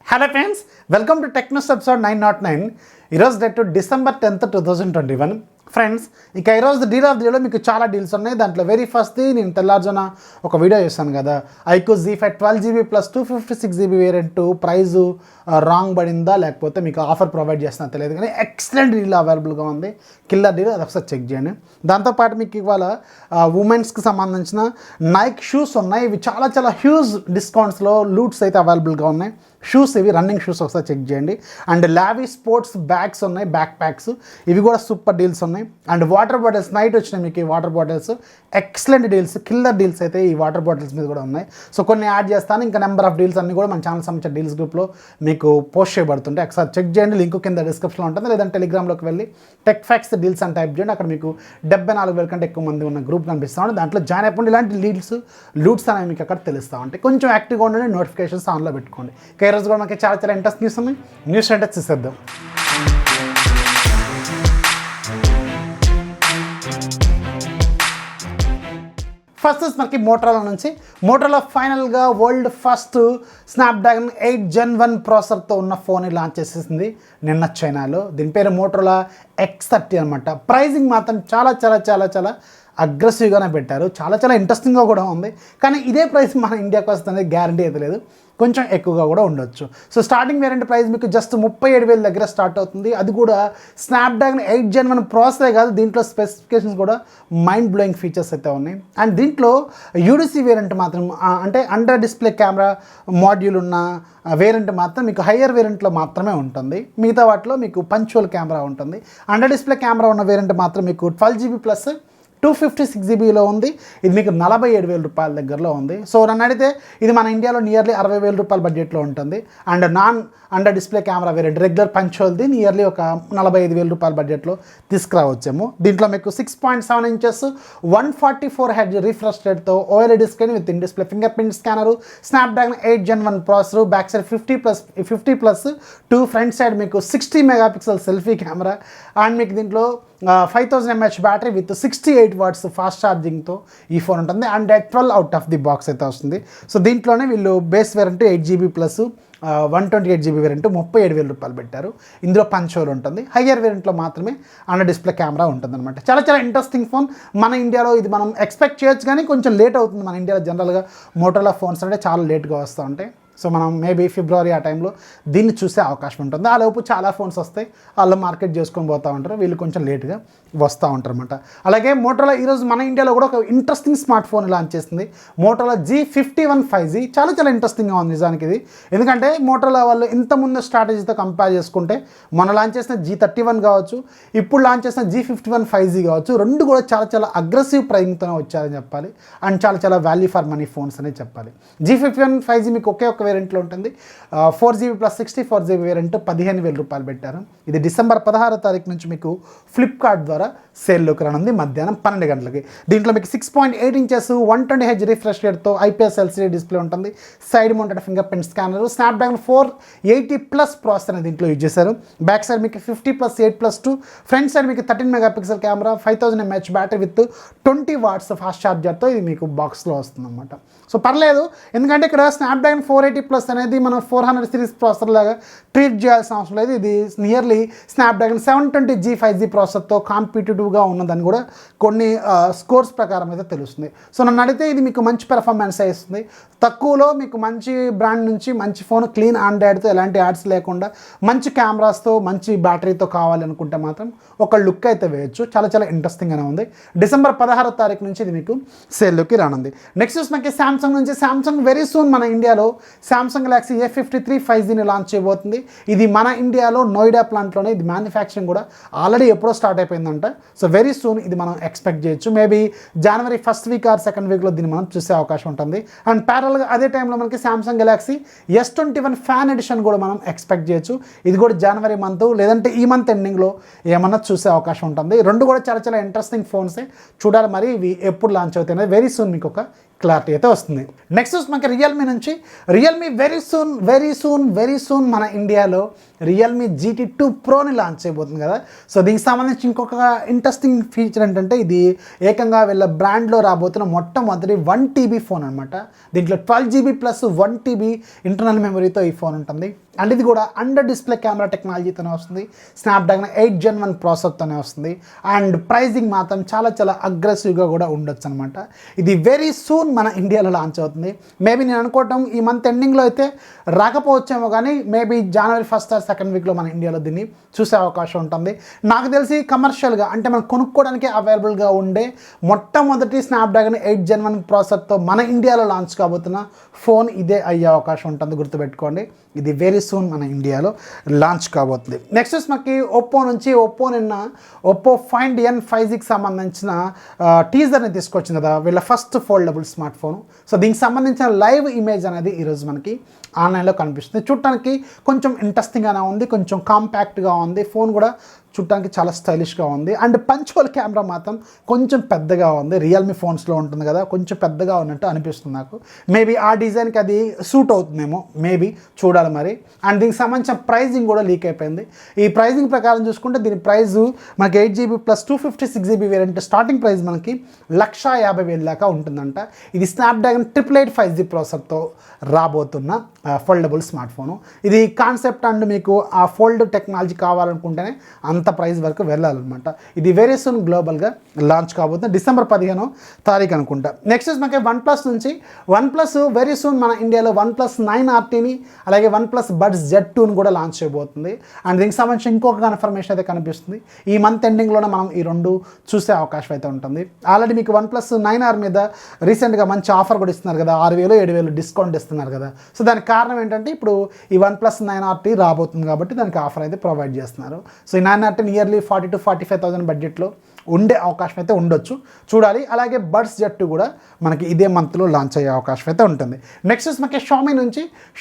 Hello friends, welcome to TechNews episode 909. ఈరోజు date December 10th, 2021. Friends ఇక ఈరోజు deal of the డేలో మీకు చాలా డీల్స్ ఉన్నాయి. దాంట్లో వెరీ ఫస్ట్ది నేను తెల్లారుజాన ఒక వీడియో చేశాను కదా, iQOO Z5 12GB plus 256GB variant price wrong పడిందా లేకపోతే మీకు ఆఫర్ ప్రొవైడ్ చేస్తున్నా తెలియదు, కానీ ఎక్సలెంట్ డీల్ అవైలబుల్గా ఉంది, కిల్లర్ డీల్, అది ఒకసారి చెక్ చేయండి. దాంతోపాటు మీకు ఇవాళ ఉమెన్స్కి సంబంధించిన నైక్ షూస్ ఉన్నాయి. ఇవి చాలా చాలా హ్యూజ్ డిస్కౌంట్స్లో లూట్స్ అయితే అవైలబుల్గా ఉన్నాయి. షూస్ ఇవి రన్నింగ్ షూస్ ఒకసారి చెక్ చేయండి. అండ్ లావీ స్పోర్ట్స్ బ్యాగ్స్ ఉన్నాయి, బ్యాక్ ప్యాక్స్, ఇవి కూడా సూపర్ డీల్స్ ఉన్నాయి. అండ్ వాటర్ బాటిల్స్ నైట్ వచ్చినాయి మీకు ఈ water bottles, excellent deals, killer deals అయితే ఈ వాటర్ బాటిల్స్ మీద కూడా ఉన్నాయి. సో కొన్ని యాడ్ చేస్తాను, ఇంకా నెంబర్ ఆఫ్ డీల్స్ అన్ని కూడా మన ఛానల్ సంబంధించిన డీల్స్ గ్రూప్లో మీకు పోస్ట్ చేయబడుతుంటాయి. ఒకసారి చెక్ చేయండి, లింక్ కింద డిస్క్రిప్షన్లో ఉంటుంది, లేదంటే టెలిగ్రామ్లోకి వెళ్ళి TechFacts డీల్స్ అని టైప్ చేయండి. అక్కడ మీకు 74,000 కంటే ఎక్కువ మంది ఉన్న గ్రూప్ కనిపిస్తూ ఉంటుంది. దాంట్లో జాయిన్ అయిపోండి. ఇలాంటి డీల్స్ లూట్స్ అనేవి మీకు అక్కడ తెలుస్తూ ఉంటాయి. కొంచెం యాక్టివ్గా ఉండండి, నోటిఫికేషన్స్ ఆన్లో పెట్టుకోండి. ఈరోజు కూడా మనకి చాలా చాలా ఇంట్రెస్ట్ న్యూస్ ఉన్నాయి. న్యూస్ అంటే చూసేద్దాం. ఫస్ట్ మనకి మోటరోలా నుంచి. మోటరోలా ఫైనల్గా వరల్డ్ ఫస్ట్ స్నాప్డ్రాగన్ 8 Gen 1 ప్రాసెసర్తో ఉన్న ఫోన్ని లాంచ్ చేసేసింది నిన్న చైనాలో. దీని పేరు మోటరోలా X30 అనమాట. ప్రైజింగ్ మాత్రం చాలా చాలా చాలా చాలా అగ్రెసివ్గానే పెట్టారు, చాలా చాలా ఇంట్రెస్టింగ్గా కూడా ఉంది. కానీ ఇదే ప్రైస్ మన ఇండియాకి వస్తుంది గ్యారంటీ అయితే లేదు, కొంచెం ఎక్కువగా కూడా ఉండొచ్చు. సో స్టార్టింగ్ వేరియంట్ ప్రైస్ మీకు జస్ట్ 37,000 దగ్గర స్టార్ట్ అవుతుంది. అది కూడా స్నాప్డ్రాగన్ 8 Gen 1 ప్రాసెసరే కాదు, దీంట్లో స్పెసిఫికేషన్స్ కూడా మైండ్ బ్లోయింగ్ ఫీచర్స్ అయితే ఉన్నాయి. అండ్ దీంట్లో యూడిసి వేరియంట్ మాత్రం, అంటే అండర్ డిస్ప్లే కెమెరా మాడ్యూల్ ఉన్న వేరియంట్ మాత్రం మీకు హయ్యర్ వేరియంట్లో మాత్రమే ఉంటుంది. మిగతా వాటిలో మీకు పంచువల్ కెమెరా ఉంటుంది. అండర్ డిస్ప్లే కెమెరా ఉన్న వేరియంట్ మాత్రం మీకు 12GB ప్లస్ 256GBలో ఉంది. ఇది మీకు 47,000 రూపాయల దగ్గరలో ఉంది. సో నన్ను అడిగితే ఇది మన ఇండియాలో నియర్లీ 60,000 రూపాయల బడ్జెట్లో ఉంటుంది. And non under display camera variant regular పంచోల్ది నియర్లీ ఒక 45,000 రూపాయల బడ్జెట్లో తీసుకురావచ్చేమో. దీంట్లో మీకు 6.7 ఇంచెస్ 144Hz రిఫ్రెష్ రేట్తో OLED screen with in display fingerprint scanner, Snapdragon 8 Gen 1 processor, back side 50+2, front side మీకు 60 మెగాపిక్సెల్ సెల్ఫీ కెమెరా, అండ్ మీకు దీంట్లో 5000 mAh battery with 68 watts fast ఛార్జింగ్తో ఈ ఫోన్ ఉంటుంది. And 12 out of the box అయితే వస్తుంది. So దీంట్లోనే వీళ్ళు base variant 8GB plus 128GB variant 37,000 రూపాయలు పెట్టారు. ఇందులో పంచోల్ ఉంటుంది. హయ్యర్ వేరియంట్లో మాత్రమే అండర్ డిస్ప్లే కెమెరా ఉంటుంది అనమాట. చాలా చాలా ఇంట్రెస్టింగ్ ఫోన్. మన ఇండియాలో ఇది మనం ఎక్స్పెక్ట్ చేయొచ్చు, కానీ కొంచెం లేట్ అవుతుంది. మన ఇండియాలో జనరల్గా మోటరోలా ఫోన్స్ అంటే చాలా లేట్గా వస్తూ ఉంటాయి. సో మనం మేబీ ఫిబ్రవరి ఆ టైంలో దీన్ని చూసే అవకాశం ఉంటుంది. ఆ లోపు చాలా ఫోన్స్ వస్తాయి, వాళ్ళు మార్కెట్ చేసుకొని పోతూ ఉంటారు, వీళ్ళు కొంచెం లేట్గా వస్తూ ఉంటారు అనమాట. అలాగే మోటరోలా ఈరోజు మన ఇండియాలో కూడా ఒక ఇంట్రెస్టింగ్ స్మార్ట్ ఫోన్ లాంచ్ చేసింది, మోటరోలా G51 5G. చాలా చాలా ఇంట్రెస్టింగ్గా ఉంది నిజానికి ఇది. ఎందుకంటే మోటరోలా వాళ్ళు ఇంతకుముందు స్ట్రాటజీతో కంపేర్ చేసుకుంటే మన లాంచ్ చేసిన G31 కావచ్చు, ఇప్పుడు లాంచ్ చేసిన G51 5G కావచ్చు, రెండు కూడా చాలా చాలా అగ్రెసివ్ ప్రైజింగ్తోనే వచ్చారని చెప్పాలి. అండ్ చాలా చాలా వాల్యూ ఫర్ మనీ ఫోన్స్ అనే చెప్పాలి. G51 5G మీకు ఒకే ఒక వేరియంట్లో ఉంటుంది. 4GB ప్లస్ 64GB వేరియంట్ 15,000 రూపాయలు పెట్టారు. ఇది December 16వ తారీఖు నుంచి మీకు ఫ్లిప్కార్ట్ ద్వారా సేల్లోకి రానుంది మధ్యాహ్నం 12 గంటలకి. దీంట్లో మీకు 6.8 ఇంచెస్ 120Hz రిఫ్రెష్ రేట్తో IPS LCD డిస్ప్లే ఉంటుంది. Side mounted fingerprint scanner, Snapdragon 480+ processor అనేది దీంట్లో యూజ్ చేశారు. బ్యాక్ సైడ్ మీకు 50+8+2, ఫ్రంట్ సైడ్ మీకు 13 megapixel camera, 5000 mAh battery with 20 watts fast ఛార్జర్తో ఇది మీకు బాక్స్లో వస్తుంది అనమాట. సో పర్లేదు, ఎందుకంటే ఇక్కడ స్నాప్డ్రాగన్ 480+ అనేది మనం 400 సిరీస్ ప్రాసెసర్ లాగా ట్రీట్ చేయాల్సిన అవసరం లేదు. ఇది నియర్లీ స్నాప్డ్రాగన్ 720G 5G ప్రాసెసర్తో కాంపిటేటివ్గా ఉన్నదని కూడా కొన్ని స్కోర్స్ ప్రకారం అయితే తెలుస్తుంది. సో నన్ను అడిగితే ఇది మీకు మంచి పెర్ఫార్మెన్స్ ఇస్తుంది. తక్కువలో మీకు మంచి బ్రాండ్ నుంచి మంచి ఫోన్, క్లీన్ ఆండ్రాయిడ్తో ఎలాంటి యాడ్స్ లేకుండా మంచి కెమెరాస్తో మంచి బ్యాటరీతో కావాలి అనుకుంటే మాత్రం ఒక లుక్ అయితే వేయచ్చు. చాలా చాలా ఇంట్రెస్టింగ్గానే ఉంది. December 16వ తారీఖు నుంచి ఇది మీకు సేల్లోకి రానుంది. నెక్స్ట్ మనకి సామ్సంగ్ నుంచి. సామ్సంగ్ వెరీ సూన్ మన ఇండియాలో సామ్సంగ్ గెలాక్సీ A53 5Gని లాంచ్ చేయబోతుంది. ఇది మన ఇండియాలో నోయిడా ప్లాంట్లోనే ఇది మ్యానుఫ్యాక్చరింగ్ కూడా ఆల్రెడీ ఎప్పుడో స్టార్ట్ అయిపోయిందంట. సో వెరీ సూన్ ఇది మనం ఎక్స్పెక్ట్ చేయొచ్చు. Maybe January 1st week or 2nd వీక్లో దీన్ని మనం చూసే అవకాశం ఉంటుంది. అండ్ ప్యారల్గా అదే టైంలో మనకి Samsung Galaxy S21 fan edition కూడా మనం ఎక్స్పెక్ట్ చేయొచ్చు. ఇది కూడా జనవరి మంత్ లేదంటే ఈ మంత్ ఎండింగ్లో ఏమన్నా చూసే అవకాశం ఉంటుంది. రెండు కూడా చాలా చాలా ఇంట్రెస్టింగ్ ఫోన్సే. చూడాలి మరి ఇవి ఎప్పుడు లాంచ్ అవుతాయి అనేది వెరీ సూన్ మీకు ఒక క్లారిటీ అయితే వస్తుంది. నెక్స్ట్ మనకి రియల్మీ నుంచి రియల్మీ వెరీ సూన్ మన ఇండియాలో రియల్మీ GT2 ప్రోని లాంచ్ చేయబోతుంది కదా. సో దీనికి సంబంధించి ఇంకొక ఇంట్రెస్టింగ్ ఫీచర్ ఏంటంటే ఇది ఏకంగా వీళ్ళ బ్రాండ్లో రాబోతున్న మొట్టమొదటి 1TB ఫోన్ అనమాట. దీంట్లో 12GB ప్లస్ 1TB ఇంటర్నల్ మెమరీతో ఈ ఫోన్ ఉంటుంది. అండ్ ఇది కూడా అండర్ డిస్ప్లే కెమెరా టెక్నాలజీతోనే వస్తుంది. స్నాప్డ్రాగన్ 8 Gen 1 ప్రాసెసర్తోనే వస్తుంది. అండ్ ప్రైజింగ్ మాత్రం చాలా అగ్రెసివ్గా కూడా ఉండొచ్చు అనమాట. ఇది వెరీ సూన్ మన ఇండియాలో లాంచ్ అవుతుంది. మేబీ నేను అనుకోవటం ఈ మంత్ ఎండింగ్లో అయితే రాకపోవచ్చేమో, కానీ maybe January 1st or 2nd వీక్లో మన ఇండియాలో దీన్ని చూసే అవకాశం ఉంటుంది. నాకు తెలిసి కమర్షియల్గా అంటే మనం కొనుక్కోవడానికి అవైలబుల్గా ఉండే మొట్టమొదటి స్నాప్డ్రాగన్ 8 Gen 1 ప్రాసెసర్తో మన ఇండియాలో లాంచ్ కాబోతున్న ఫోన్ ఇదే అయ్యే అవకాశం ఉంటుంది, గుర్తుపెట్టుకోండి. ఇది వెరీ సూన్ మన ఇండియాలో లాంచ్ కాబోతుంది. నెక్స్ట్ మనకి ఒప్పో నుంచి ఒప్పో ఫైండ్ N5Gకి సంబంధించిన టీజర్ని తీసుకొచ్చింది కదా, వీళ్ళ first foldable smart phone. So దీనికి సంబంధించిన లైవ్ ఇమేజ్ అనేది ఈరోజు మనకి ఆన్లైన్లో కనిపిస్తుంది. చూడటానికి కొంచెం ఇంట్రెస్టింగ్గానే ఉంది, కొంచెం కాంపాక్ట్గా ఉంది. ఫోన్ కూడా చూడటానికి చాలా స్టైలిష్గా ఉంది. అండ్ పంచోల్ కెమెరా మాత్రం కొంచెం పెద్దగా ఉంది. రియల్మీ ఫోన్స్లో ఉంటుంది కదా, కొంచెం పెద్దగా ఉన్నట్టు అనిపిస్తుంది నాకు. మేబీ ఆ డిజైన్కి అది సూట్ అవుతుందేమో, మేబీ చూడాలి మరి. అండ్ దీనికి సంబంధించిన ప్రైజింగ్ కూడా లీక్ అయిపోయింది. ఈ ప్రైజింగ్ ప్రకారం చూసుకుంటే దీని ప్రైజు మనకి 8GB plus 256GB variant starting price మనకి 1,50,000 దాకా ఉంటుందంట. ఇది స్నాప్డ్రాగన్ 888 5G ప్రాసెసర్తో రాబోతున్న ఫోల్డబుల్ స్మార్ట్ ఫోను. ఇది కాన్సెప్ట్ అండ్ మీకు ఆ ఫోల్డ్ టెక్నాలజీ కావాలనుకుంటేనే అంత ప్రైస్ వరకు వెళ్ళాలన్నమాట. ఇది వెరీ సూన్ గ్లోబల్గా లాంచ్ కాబోతుంది, December 15 అనుకుంటా. నెక్స్ట్ మనకి OnePlus నుంచి వెరీ సూన్ మన ఇండియాలో OnePlus 9RTని అలాగే OnePlus Buds Z2ని కూడా లాంచ్ చేయబోతుంది. అండ్ దీనికి సంబంధించి ఇంకొక కన్ఫర్మేషన్ అయితే కనిపిస్తుంది. ఈ మంత్ ఎండింగ్లోనే మనం ఈ రెండు చూసే అవకాశం అయితే ఉంటుంది. ఆల్రెడీ మీకు OnePlus 9R మీద రీసెంట్గా మంచి ఆఫర్ కూడా ఇస్తున్నారు కదా, 6,000-7,000 డిస్కౌంట్ ఇస్తున్నారు కదా. సో దానికి కారణం ఏంటంటే ఇప్పుడు ఈ OnePlus 9RT రాబోతుంది కాబట్టి దానికి ఆఫర్ అయితే ప్రొవైడ్ చేస్తున్నారు. సో ఈ 9RT నియర్లీ 40,000 to 45,000 బడ్జెట్లో ఉండే అవకాశం అయితే ఉండొచ్చు, చూడాలి. అలాగే బడ్స్ Z2 కూడా మనకి ఇదే మంత్లో లాంచ్ అయ్యే అవకాశం అయితే ఉంటుంది. నెక్స్ట్ మనకి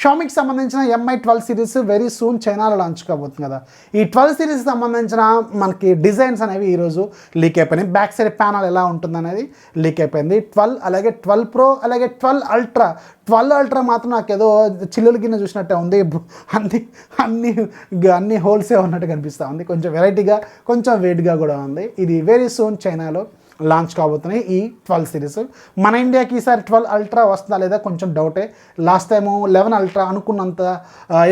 షామీకి సంబంధించిన MI 12 సిరీస్ వెరీ సూన్ చైనాలో లాంచ్ కాబోతుంది కదా. ఈ 12 సిరీస్ సంబంధించిన మనకి డిజైన్స్ అనేవి ఈరోజు లీక్ అయిపోయినాయి. బ్యాక్ సైడ్ ప్యానల్ ఎలా ఉంటుంది అనేది లీక్ అయిపోయింది. 12 అలాగే 12 Pro అలాగే 12 Ultra మాత్రం నాకు ఏదో చిల్లుల కింద చూసినట్టే ఉంది. అన్ని హోల్సే ఉన్నట్టు కనిపిస్తూ ఉంది. కొంచెం వెరైటీగా కొంచెం వెయిట్గా కూడా ఉంది. ఇది వెరీ సూన్ చైనాలో లాంచ్ కాబోతున్నాయి ఈ 12 సిరీస్. మన ఇండియాకి ఈసారి 12 Ultra వస్తుందా లేదా కొంచెం డౌటే. లాస్ట్ టైము 11 Ultra అనుకున్నంత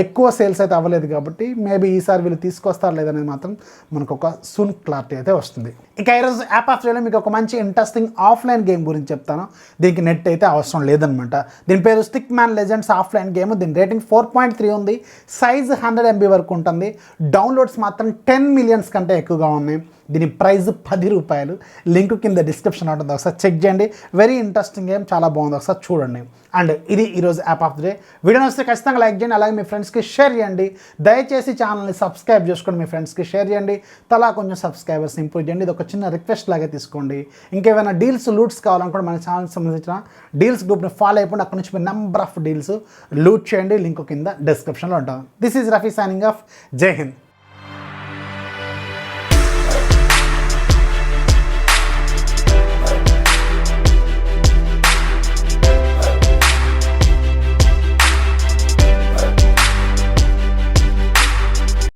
ఎక్కువ సేల్స్ అయితే అవ్వలేదు కాబట్టి మేబీ ఈసారి వీళ్ళు తీసుకొస్తారు లేదనేది మాత్రం మనకు ఒక సూన్ క్లారిటీ అయితే వస్తుంది. ఇక ఈరోజు యాప్ ఆఫ్ డేలో మీకు ఒక మంచి ఇంట్రెస్టింగ్ ఆఫ్లైన్ గేమ్ గురించి చెప్తాను. దీనికి నెట్ అయితే అవసరం లేదనమాట. దీని పేరు stick man legends offline game. దీని రేటింగ్ 4.3 ఉంది. సైజ్ 100 MB వరకు ఉంటుంది. డౌన్లోడ్స్ మాత్రం 10 million కంటే ఎక్కువగా ఉన్నాయి. దీని ప్రైస్ ₹10. లింక్ కింద డిస్క్రిప్షన్ ఉంటుంది, ఒకసారి చెక్ చేయండి. వెరీ ఇంట్రెస్టింగ్ గేమ్, చాలా బాగుంది, ఒకసారి చూడండి. అండ్ ఇది ఈరోజు app off the day. Video వస్తే ఖచ్చితంగా లైక్ చేయండి, అలాగే మీ ఫ్రెండ్స్కి షేర్ చేయండి. దయచేసి ఛానల్ని సబ్స్క్రైబ్ చేసుకోండి, మీ ఫ్రెండ్స్కి షేర్ చేయండి. తలా కొంచెం సబ్స్క్రైబర్స్ ఇంప్రూవ్ చేయండి. ఇది ఒక చిన్న రిక్వెస్ట్ లాగా తీసుకోండి. ఇంకేమైనా డీల్స్ లూట్స్ కావాలనుకుంటే మన ఛానల్కి సంబంధించిన డీల్స్ గ్రూప్ని ఫాలో అయిపోండి. అక్కడ నుంచి మీరు నెంబర్ ఆఫ్ డీల్స్ లూట్ చేయండి. లింక్ కింద డిస్క్రిప్షన్లో ఉంటుంది. This is Rafi signing off. జై హింద్.